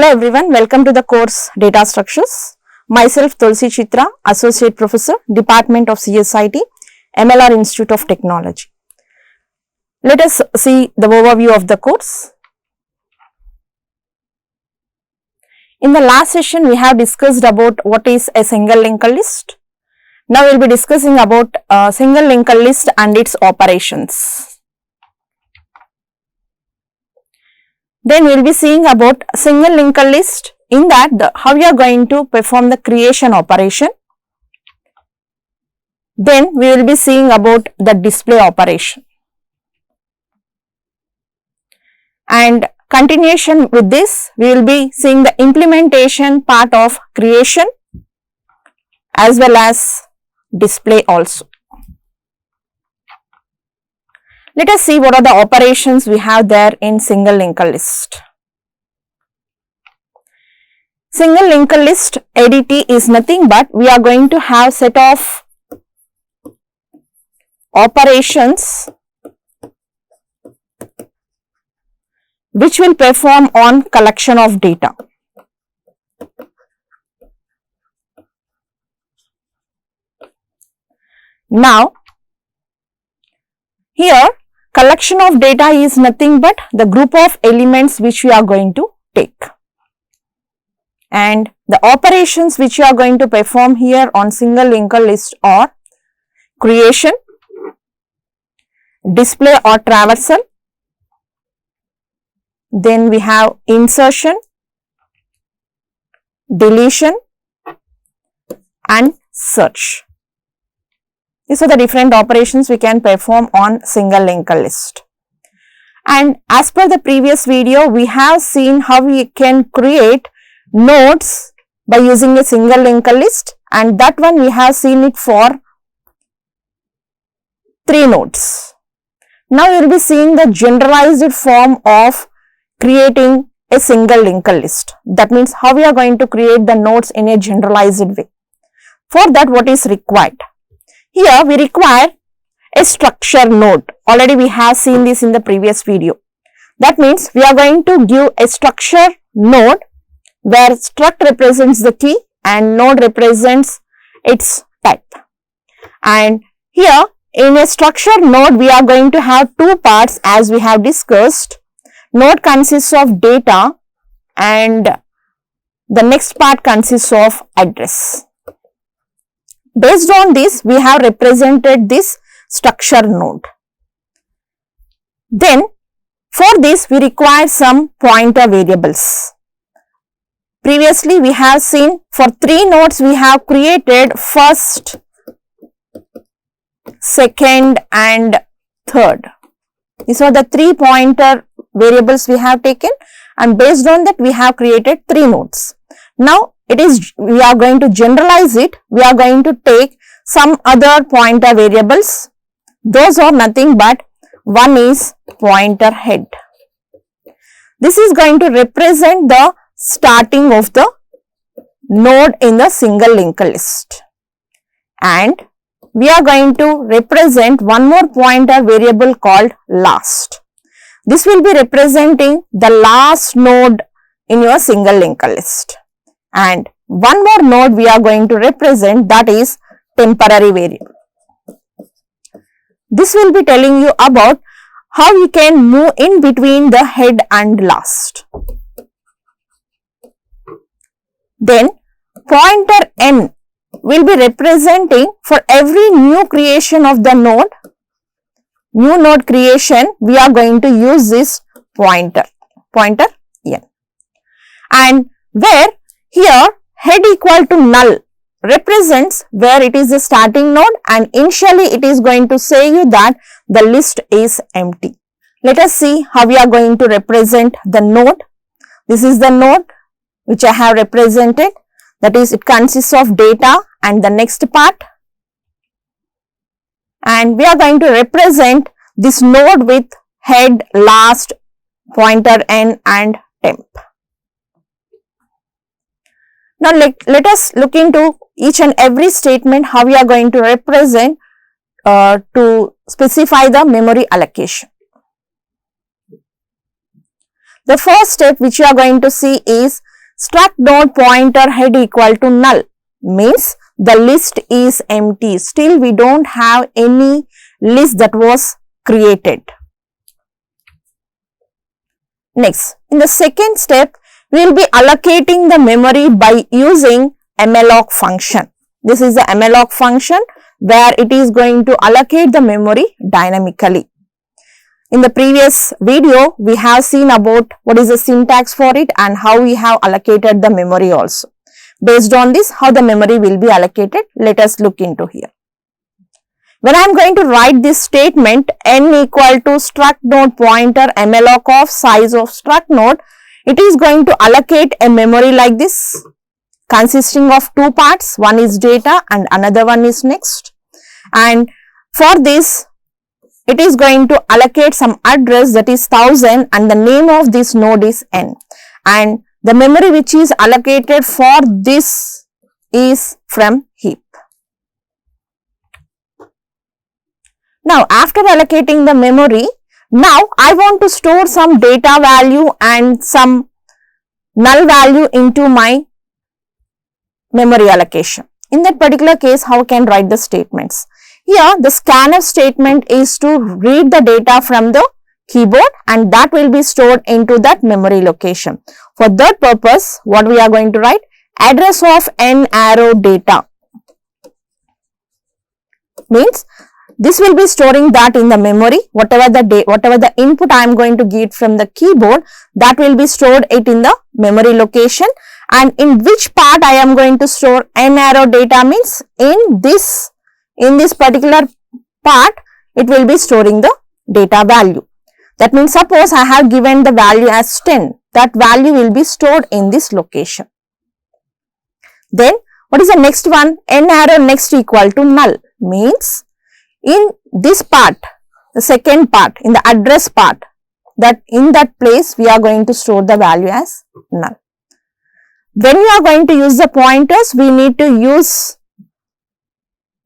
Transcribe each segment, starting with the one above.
Hello everyone, welcome to the course Data Structures. Myself N.Thulasi Chitra, Associate Professor, Department of CSIT, MLR Institute of Technology. Let us see the overview of the course. In the last session, we have discussed about what is a single linked list. Now we will be discussing about a single linked list and its operations. Then we will be seeing about single linked list, in that how you are going to perform the creation operation. Then we will be seeing about the display operation. And continuation with this, we will be seeing the implementation part of creation as well as display also. Let us see what are the operations we have there in single linked list. Single linked list ADT is nothing but we are going to have set of operations which will perform on collection of data. Now, here collection of data is nothing but the group of elements which we are going to take. And the operations which you are going to perform here on single linked list are creation, display or traversal, then we have insertion, deletion and search. These are the different operations we can perform on single linked list. And as per the previous video, we have seen how we can create nodes by using a single linked list, and that one we have seen it for 3 nodes. Now we will be seeing the generalized form of creating a single linked list. That means how we are going to create the nodes in a generalized way. For that, what is required? Here we require a structure node. Already we have seen this in the previous video. That means we are going to give a structure node where struct represents the key and node represents its type. And here in a structure node we are going to have 2 parts as we have discussed. Node consists of data and the next part consists of address. Based on this, we have represented this structure node. Then, for this, we require some pointer variables. Previously, we have seen for 3 nodes, we have created first, second and third. These are the 3 pointer variables we have taken, and based on that, we have created 3 nodes. Now, we are going to generalize it. We are going to take some other pointer variables. Those are nothing but one is pointer head. This is going to represent the starting of the node in the single linked list. And we are going to represent one more pointer variable called last. This will be representing the last node in your single linked list. And one more node we are going to represent, that is temporary variable. This will be telling you about how you can move in between the head and last. Then pointer n will be representing for every new creation of the node, new node creation, we are going to use this pointer n. And where here head equal to null represents where it is the starting node, and initially it is going to say you that the list is empty. Let us see how we are going to represent the node. This is the node which I have represented, that is it consists of data and the next part, and we are going to represent this node with head, last, pointer n and temp. Now let us look into each and every statement how we are going to represent to specify the memory allocation. The first step which you are going to see is struct node pointer head equal to null, means the list is empty. Still we don't have any list that was created. Next, in the second step, we will be allocating the memory by using malloc function. This is the malloc function where it is going to allocate the memory dynamically. In the previous video, we have seen about what is the syntax for it and how we have allocated the memory also. Based on this, how the memory will be allocated, let us look into here. When I am going to write this statement, n equal to struct node pointer malloc of size of struct node, it is going to allocate a memory like this, consisting of two parts. One is data and another one is next. And for this, it is going to allocate some address, that is 1000, and the name of this node is n. And the memory which is allocated for this is from heap. Now, after allocating the memory, now I want to store some data value and some null value into my memory allocation. In that particular case, how can I write the statements? Here, the scanf statement is to read the data from the keyboard and that will be stored into that memory location. For that purpose, what we are going to write? Address of n arrow data means this will be storing that in the memory. Whatever the input I am going to get from the keyboard, that will be stored it in the memory location. And in which part I am going to store n arrow data means in this particular part, it will be storing the data value. That means suppose I have given the value as 10, that value will be stored in this location. Then what is the next one? N arrow next equal to null means in this part, the second part, in the address part, that in that place we are going to store the value as null. When we are going to use the pointers, we need to use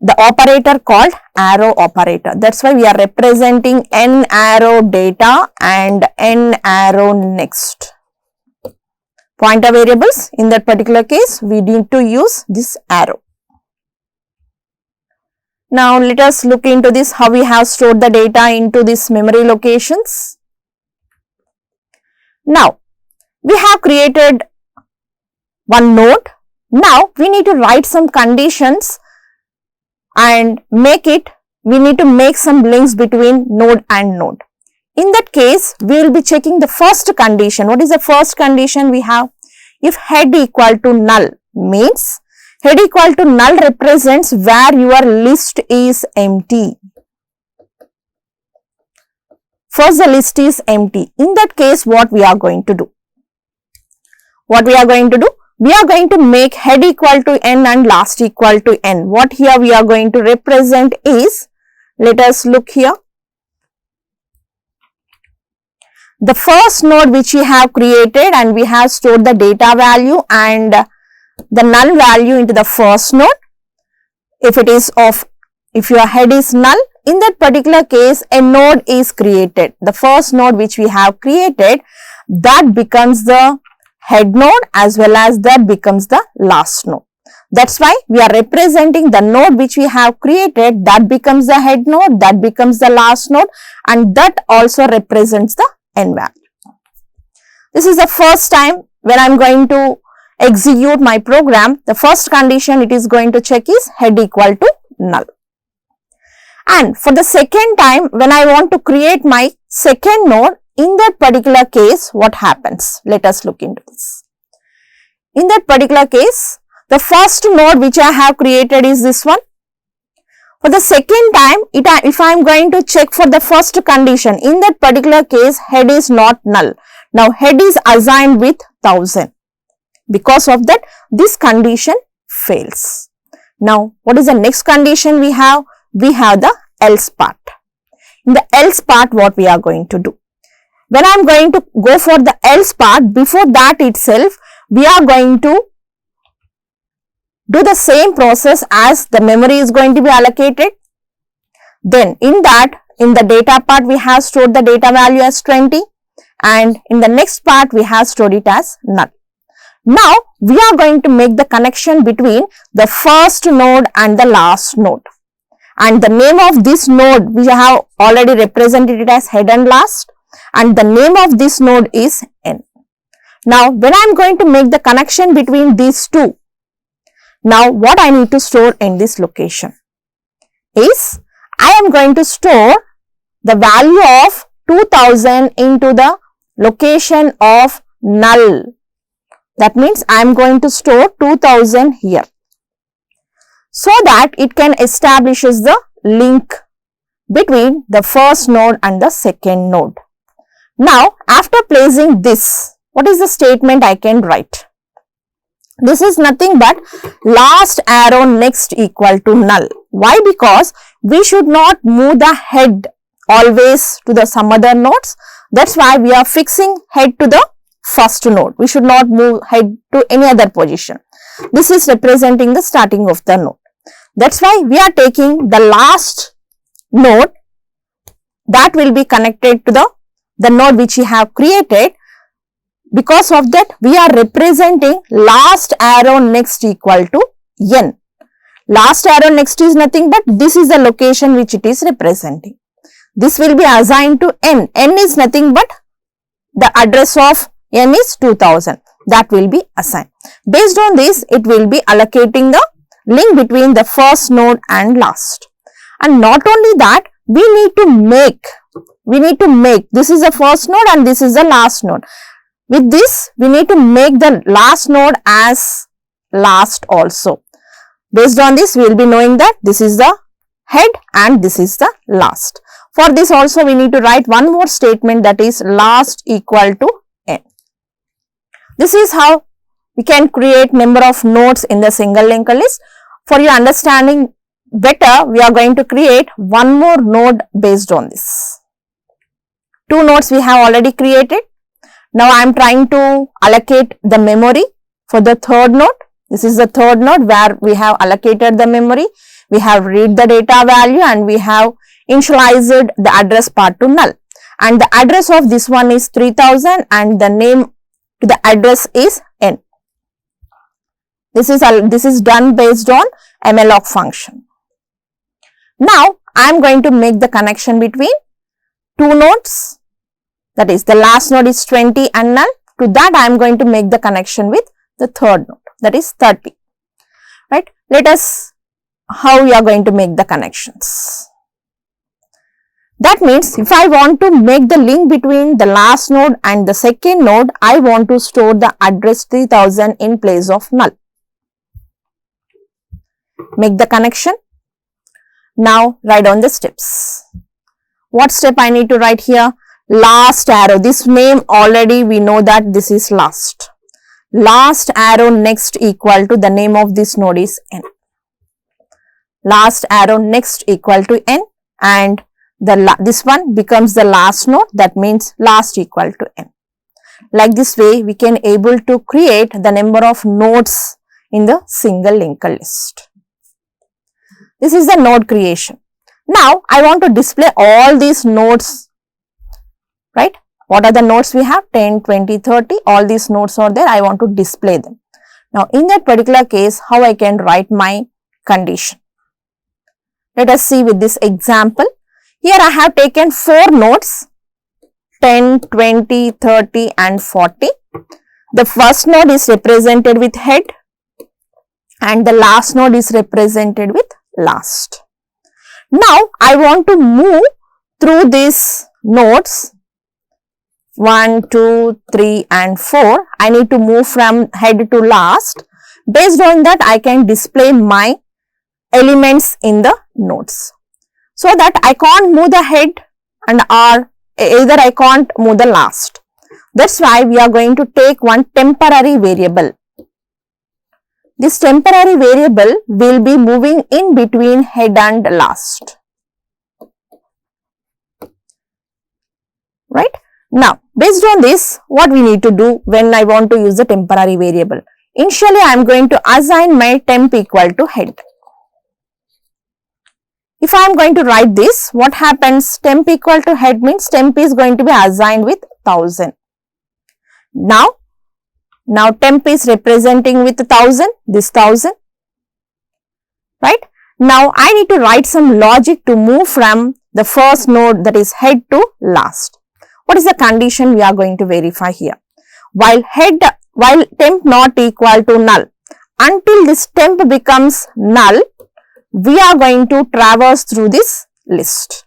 the operator called arrow operator. That's why we are representing n arrow data and n arrow next. Pointer variables, in that particular case, we need to use this arrow. Now, let us look into this, how we have stored the data into these memory locations. Now, we have created one node. Now, we need to write some conditions and we need to make some links between node and node. In that case, we will be checking the first condition. What is the first condition we have? If head equal to null means head equal to null represents where your list is empty. First, the list is empty. In that case, what we are going to do? What we are going to do? We are going to make head equal to n and last equal to n. What here we are going to represent is, let us look here. The first node which we have created and we have stored the data value and the null value into the first node. If your head is null, in that particular case, a node is created. The first node which we have created, that becomes the head node as well as that becomes the last node. That's why we are representing the node which we have created, that becomes the head node, that becomes the last node, and that also represents the n value. This is the first time when I am going to execute my program. The first condition it is going to check is head equal to null. And for the second time, when I want to create my second node, in that particular case, what happens? Let us look into this. In that particular case, the first node which I have created is this one. For the second time, if I am going to check for the first condition, in that particular case, head is not null. Now, head is assigned with 1000. Because of that, this condition fails. Now, what is the next condition we have? We have the else part. In the else part, what we are going to do? When I am going to go for the else part, before that itself, we are going to do the same process as the memory is going to be allocated. Then in the data part, we have stored the data value as 20. and in the next part we have stored it as null. Now we are going to make the connection between the first node and the last node, and the name of this node we have already represented it as head and last, and the name of this node is n. Now when I am going to make the connection between these two, now what I need to store in this location is I am going to store the value of 2000 into the location of null. That means I am going to store 2000 here, so that it can establishes the link between the first node and the second node. Now after placing this, what is the statement I can write? This is nothing but last arrow next equal to null. Why? Because we should not move the head always to the some other nodes. That's why we are fixing head to the first node. We should not move head to any other position. This is representing the starting of the node. That's why we are taking the last node that will be connected to the node which we have created. Because of that, we are representing last arrow next equal to n. Last arrow next is nothing but this is the location which it is representing. This will be assigned to n. N is nothing but the address of n is 2000. That will be assigned. Based on this, it will be allocating the link between the first node and last. And not only that, we need to make, this is the first node and this is the last node. With this, we need to make the last node as last also. Based on this, we will be knowing that this is the head and this is the last. For this also, we need to write one more statement, that is last equal to n. This is how we can create number of nodes in the single linked list. For your understanding better, we are going to create one more node based on this. Two nodes we have already created. Now I am trying to allocate the memory for the third node. This is the third node where we have allocated the memory. We have read the data value and we have initialized the address part to null. And the address of this one is 3000 and the name to the address is n. This is done based on malloc function. Now I am going to make the connection between two nodes. That is, the last node is 20 and null. To that I am going to make the connection with the third node, that is 30. Right? Let us how we are going to make the connections. That means if I want to make the link between the last node and the second node, I want to store the address 3000 in place of null. Make the connection. Now write down the steps. What step I need to write here? Last arrow. This name already we know that this is last. Last arrow next equal to the name of this node is n. Last arrow next equal to n, and this one becomes the last node, that means last equal to n. Like this way we can able to create the number of nodes in the single linked list. This is the node creation. Now I want to display all these nodes, right? What are the nodes we have? 10, 20, 30, all these nodes are there. I want to display them. Now in that particular case, how I can write my condition? Let us see with this example. Here I have taken 4 nodes, 10, 20, 30 and 40. The first node is represented with head and the last node is represented with last. Now I want to move through these nodes 1, 2, 3 and 4. I need to move from head to last. Based on that, I can display my elements in the nodes. So that I can't move the head and either I can't move the last. That's why we are going to take one temporary variable. This temporary variable will be moving in between head and last. Right? Now, based on this, what we need to do when I want to use the temporary variable? Initially, I am going to assign my temp equal to head. If I am going to write this, what happens? Temp equal to head means temp is going to be assigned with 1000. Now temp is representing with 1000, this 1000, right? Now I need to write some logic to move from the first node, that is head, to last. What is the condition we are going to verify here? While temp not equal to null, until this temp becomes null, we are going to traverse through this list.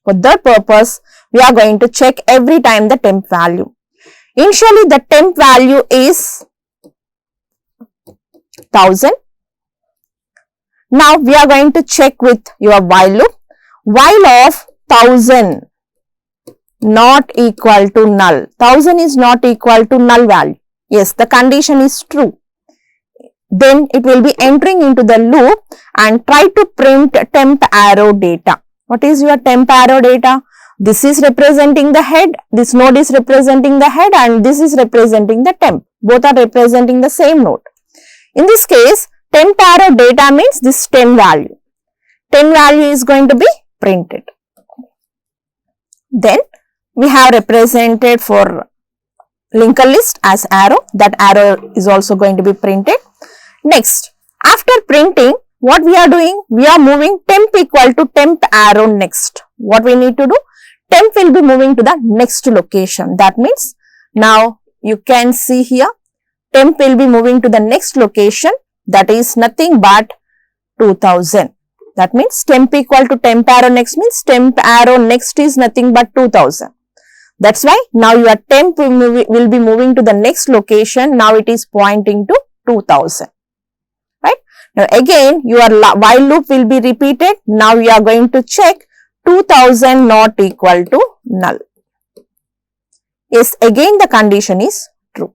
For that purpose, we are going to check every time the temp value. Initially, the temp value is 1000. Now, we are going to check with your while loop. While of 1000 not equal to null. 1000 is not equal to null value. Yes, the condition is true. Then it will be entering into the loop and try to print temp arrow data. What is your temp arrow data? This is representing the head, this node is representing the head, and this is representing the temp. Both are representing the same node. In this case, temp arrow data means this 10 value. 10 value is going to be printed. Then we have represented for linked list as arrow. That arrow is also going to be printed. Next, after printing, what we are doing? We are moving temp equal to temp arrow next. What we need to do? Temp will be moving to the next location. That means now you can see here, temp will be moving to the next location, that is nothing but 2000. That means temp equal to temp arrow next means temp arrow next is nothing but 2000. That's why now your temp will be moving to the next location. Now it is pointing to 2000. Right? Now again your while loop will be repeated. Now we are going to check 2000 not equal to null. Yes, again the condition is true.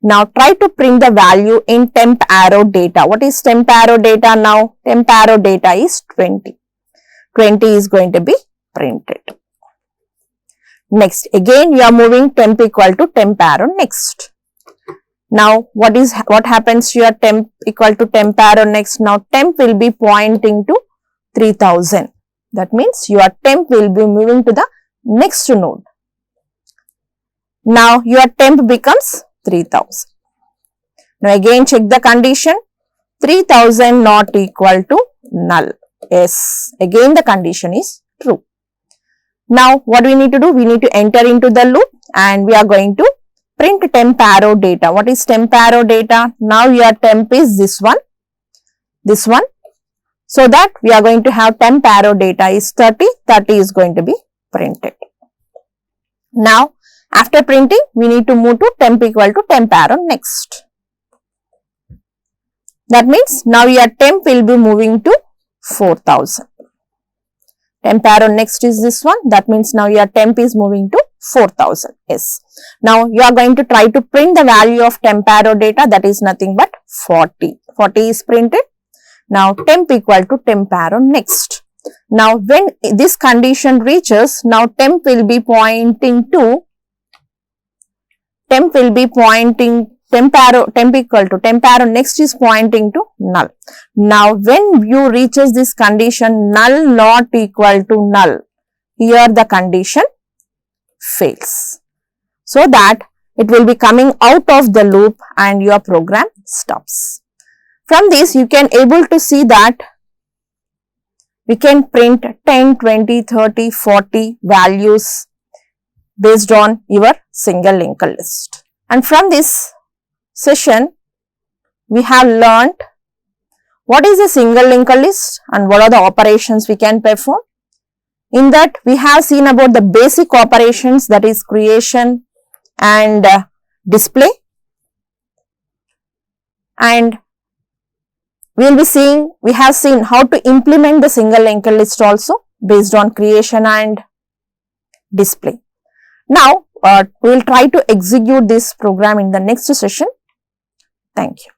Now try to print the value in temp arrow data. What is temp arrow data now? Temp arrow data is 20. 20 is going to be printed. Next, again we are moving temp equal to temp arrow next. Now what happens to your temp equal to temp arrow next? Now temp will be pointing to 3000. That means your temp will be moving to the next node. Now your temp becomes 3000. Now again check the condition. 3000 not equal to null. Yes, again the condition is true. Now what we need to do? We need to enter into the loop and we are going to print temp arrow data. What is temp arrow data? Now your temp is this one. So that we are going to have temp arrow data is 30. 30 is going to be printed. Now after printing, we need to move to temp equal to temp arrow next. That means now your temp will be moving to 4000. Temp arrow next is this one. That means now your temp is moving to 4000. Yes. Now you are going to try to print the value of temp arrow data, that is nothing but 40. 40 is printed. Now temp equal to temp arrow next. Now when this condition reaches, now temp equal to temp arrow next is pointing to null. Now when you reaches this condition null not equal to null, here the condition fails. So that it will be coming out of the loop and your program stops. From this you can able to see that we can print 10, 20, 30, 40 values based on your single linked list. And from this session, we have learnt what is a single linked list and what are the operations we can perform. In that, we have seen about the basic operations, that is creation and display. And we have seen how to implement the single linked list also based on creation and display. Now, we will try to execute this program in the next session. Thank you.